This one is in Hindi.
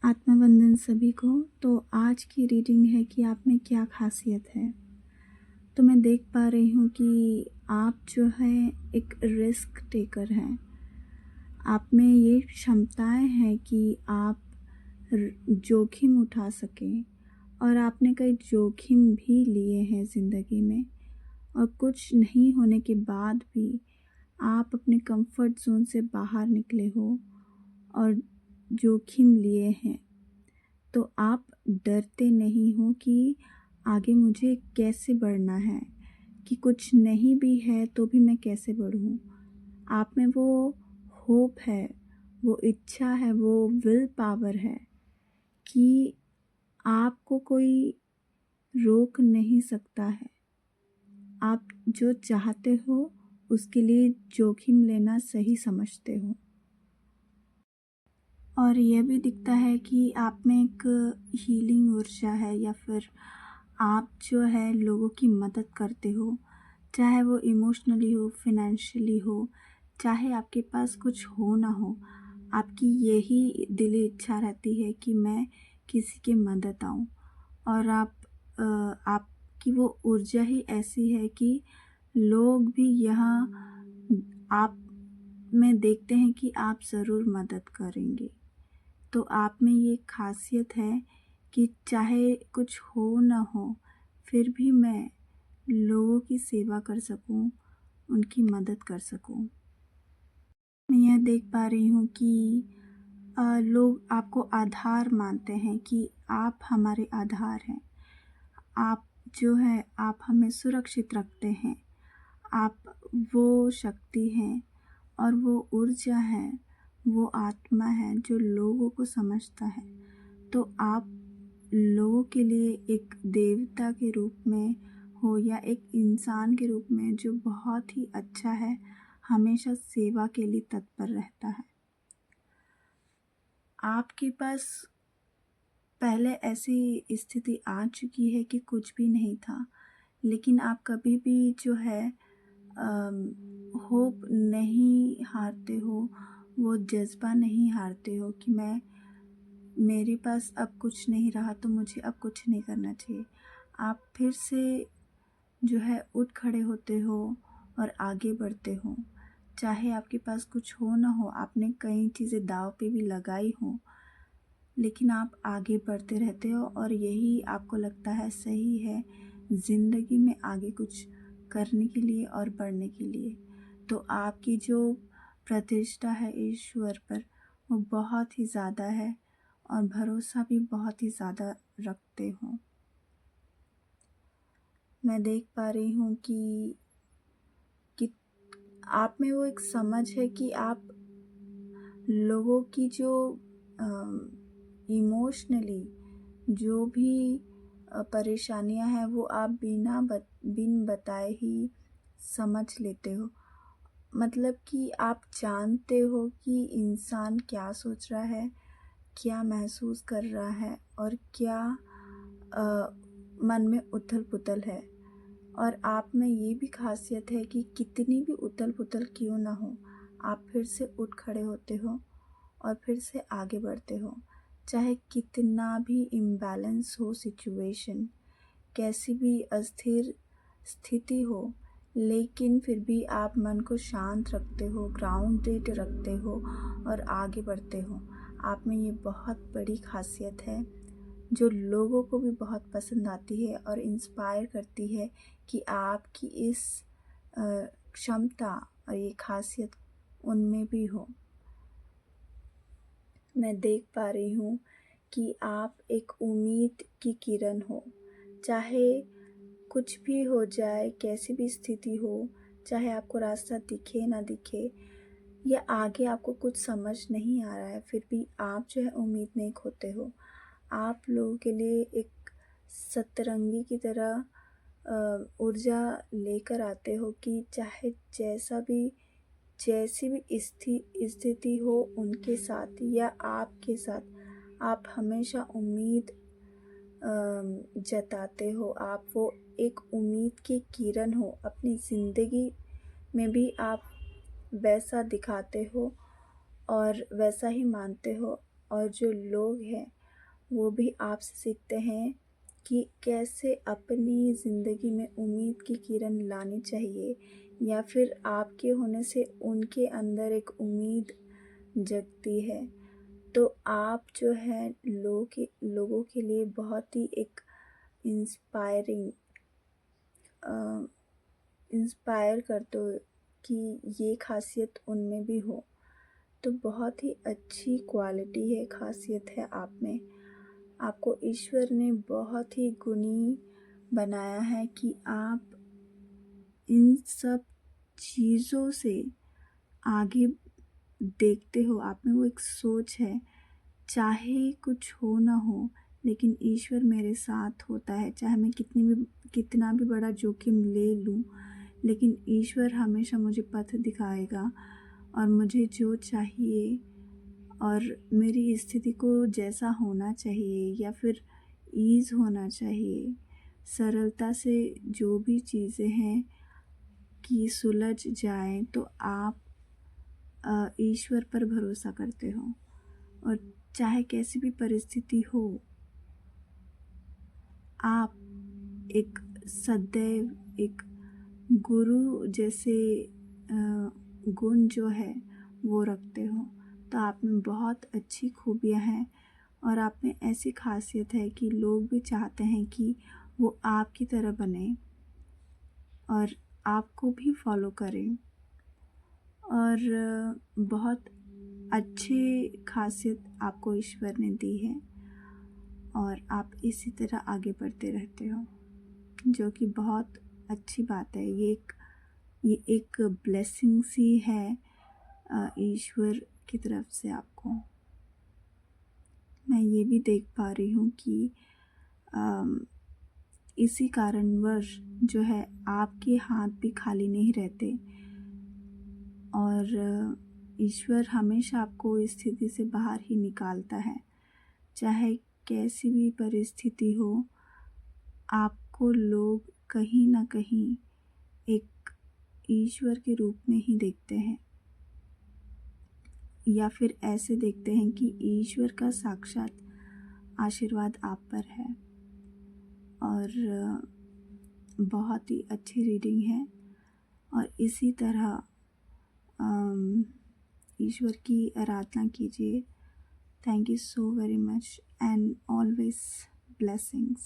आत्मवंदन सभी को। तो आज की रीडिंग है कि आप में क्या खासियत है। तो मैं देख पा रही हूँ कि आप जो है एक रिस्क टेकर हैं। आप में ये क्षमताएं हैं कि आप जोखिम उठा सकें और आपने कई जोखिम भी लिए हैं ज़िंदगी में, और कुछ नहीं होने के बाद भी आप अपने कंफर्ट जोन से बाहर निकले हो और जोखिम लिए हैं। तो आप डरते नहीं हो कि आगे मुझे कैसे बढ़ना है, कि कुछ नहीं भी है तो भी मैं कैसे बढ़ूँ। आप में वो होप है, वो इच्छा है, वो विल पावर है कि आपको कोई रोक नहीं सकता है। आप जो चाहते हो उसके लिए जोखिम लेना सही समझते हो। और यह भी दिखता है कि आप में एक हीलिंग ऊर्जा है, या फिर आप जो है लोगों की मदद करते हो, चाहे वो इमोशनली हो, फाइनेंशियली हो, चाहे आपके पास कुछ हो ना हो। आपकी यही दिली इच्छा रहती है कि मैं किसी की मदद आऊँ। और आपकी वो ऊर्जा ही ऐसी है कि लोग भी यहाँ आप में देखते हैं कि आप ज़रूर मदद करेंगे। तो आप में ये खासियत है कि चाहे कुछ हो ना हो, फिर भी मैं लोगों की सेवा कर सकूं, उनकी मदद कर सकूं। मैं यह देख पा रही हूँ कि लोग आपको आधार मानते हैं, कि आप हमारे आधार हैं। आप जो है आप हमें सुरक्षित रखते हैं। आप वो शक्ति हैं और वो ऊर्जा है, वो आत्मा है जो लोगों को समझता है। तो आप लोगों के लिए एक देवता के रूप में हो, या एक इंसान के रूप में जो बहुत ही अच्छा है, हमेशा सेवा के लिए तत्पर रहता है। आपके पास पहले ऐसी स्थिति आ चुकी है कि कुछ भी नहीं था, लेकिन आप कभी भी जो है होप नहीं हारते हो, वो जज़्बा नहीं हारते हो कि मेरे पास अब कुछ नहीं रहा तो मुझे अब कुछ नहीं करना चाहिए। आप फिर से जो है उठ खड़े होते हो और आगे बढ़ते हो। चाहे आपके पास कुछ हो ना हो, आपने कई चीज़ें दाँव पे भी लगाई हो, लेकिन आप आगे बढ़ते रहते हो और यही आपको लगता है सही है ज़िंदगी में आगे कुछ करने के लिए और बढ़ने के लिए। तो आपकी जो प्रतिष्ठा है ईश्वर पर, वो बहुत ही ज़्यादा है और भरोसा भी बहुत ही ज़्यादा रखते हो। मैं देख पा रही हूँ कि आप में वो एक समझ है कि आप लोगों की जो इमोशनली जो भी परेशानियां हैं, वो आप बिन बताए ही समझ लेते हो। मतलब कि आप जानते हो कि इंसान क्या सोच रहा है, क्या महसूस कर रहा है, और क्या मन में उथल पुथल है। और आप में ये भी खासियत है कि कितनी भी उथल पुथल क्यों ना हो, आप फिर से उठ खड़े होते हो और फिर से आगे बढ़ते हो। चाहे कितना भी इम्बैलेंस हो सिचुएशन, कैसी भी अस्थिर स्थिति हो, लेकिन फिर भी आप मन को शांत रखते हो, ग्राउंडेड रखते हो और आगे बढ़ते हो। आप में ये बहुत बड़ी खासियत है जो लोगों को भी बहुत पसंद आती है और इंस्पायर करती है कि आपकी इस क्षमता और ये खासियत उनमें भी हो। मैं देख पा रही हूँ कि आप एक उम्मीद की किरण हो। चाहे कुछ भी हो जाए, कैसी भी स्थिति हो, चाहे आपको रास्ता दिखे ना दिखे, या आगे आपको कुछ समझ नहीं आ रहा है, फिर भी आप जो है उम्मीद नहीं खोते हो। आप लोगों के लिए एक सतरंगी की तरह ऊर्जा लेकर आते हो कि चाहे जैसी भी स्थिति हो उनके साथ या आपके साथ, आप हमेशा उम्मीद जताते हो। आप वो एक उम्मीद की किरण हो। अपनी ज़िंदगी में भी आप वैसा दिखाते हो और वैसा ही मानते हो और जो लोग हैं वो भी आपसे सीखते हैं कि कैसे अपनी ज़िंदगी में उम्मीद की किरण लानी चाहिए, या फिर आपके होने से उनके अंदर एक उम्मीद जगती है। तो आप जो है लोगों के लिए बहुत ही एक इंस्पायरिंग इंस्पायर करते हो कि ये खासियत उनमें भी हो। तो बहुत ही अच्छी क्वालिटी है, खासियत है आप में। आपको ईश्वर ने बहुत ही गुणी बनाया है कि आप इन सब चीज़ों से आगे देखते हो। आप में वो एक सोच है, चाहे कुछ हो ना हो लेकिन ईश्वर मेरे साथ होता है। चाहे मैं कितना भी बड़ा जोखिम ले लूँ, लेकिन ईश्वर हमेशा मुझे पथ दिखाएगा और मुझे जो चाहिए और मेरी स्थिति को जैसा होना चाहिए या फिर ईज़ होना चाहिए, सरलता से जो भी चीज़ें हैं कि सुलझ जाएँ, तो आप ईश्वर पर भरोसा करते हो। और चाहे कैसी भी परिस्थिति हो, आप एक सदैव एक गुरु जैसे गुण जो है वो रखते हो। तो आप में बहुत अच्छी खूबियाँ हैं और आप में ऐसी खासियत है कि लोग भी चाहते हैं कि वो आपकी तरह बने और आपको भी फॉलो करें। और बहुत अच्छी खासियत आपको ईश्वर ने दी है और आप इसी तरह आगे बढ़ते रहते हो, जो कि बहुत अच्छी बात है। ये एक ब्लेसिंग सी है ईश्वर की तरफ से आपको। मैं ये भी देख पा रही हूँ कि इसी कारणवश जो है आपके हाथ भी खाली नहीं रहते और ईश्वर हमेशा आपको इस स्थिति से बाहर ही निकालता है। चाहे कैसी भी परिस्थिति हो, आपको लोग कहीं ना कहीं एक ईश्वर के रूप में ही देखते हैं, या फिर ऐसे देखते हैं कि ईश्वर का साक्षात आशीर्वाद आप पर है। और बहुत ही अच्छी रीडिंग है और इसी तरह ईश्वर की आराधना कीजिए। Thank you so very much and always blessings.